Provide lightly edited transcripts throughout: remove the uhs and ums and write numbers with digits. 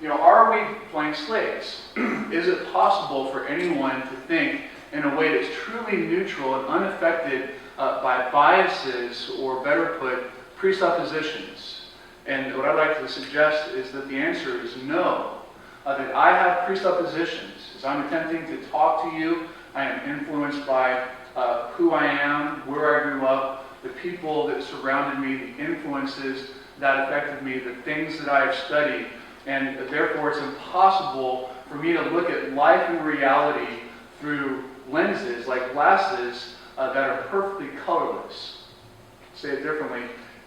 Are we blank slates? Is it possible for anyone to think in a way that's truly neutral and unaffected by biases, or better put, presuppositions? And what I'd like to suggest is that the answer is no. That I have presuppositions. As I'm attempting to talk to you, I am influenced by who I am, where I grew up, the people that surrounded me, the influences that affected me, the things that I have studied. And therefore, it's impossible for me to look at life and reality through lenses, like glasses, that are perfectly colorless. Say it differently.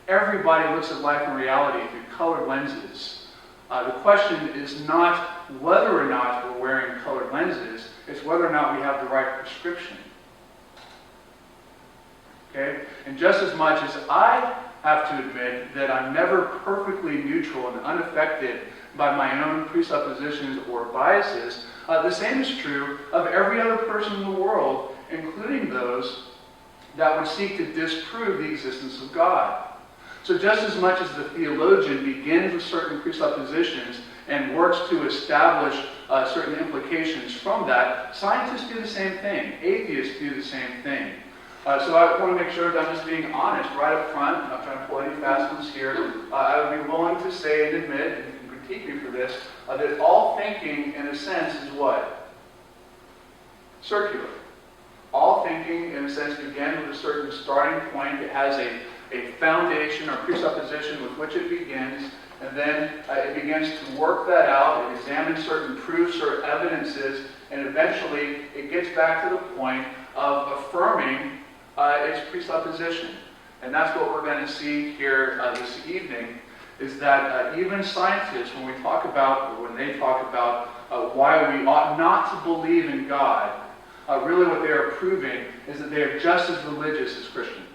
Everybody looks at life and reality through colored lenses. The question is not whether or not we're wearing colored lenses, it's whether or not we have the right prescription. Okay? And just as much as I have to admit that I'm never perfectly neutral and unaffected by my own presuppositions or biases, the same is true of every other person in the world, including those that would seek to disprove the existence of God. So just as much as the theologian begins with certain presuppositions and works to establish certain implications from that, scientists do the same thing. Atheists do the same thing. So I want to make sure that I'm just being honest right up front. I'm not trying to pull any fast ones here. I would be willing to say and admit, and you can critique me for this, that all thinking, in a sense, is what? Circular. All thinking, in a sense, begins with a certain starting point. It has a foundation or presupposition with which it begins, and then it begins to work that out. It examines certain proofs or evidences, and eventually it gets back to the point of affirming its presupposition. And that's what we're going to see here this evening, is that even scientists, when they talk about why we ought not to believe in God, really what they are proving is that they are just as religious as Christians.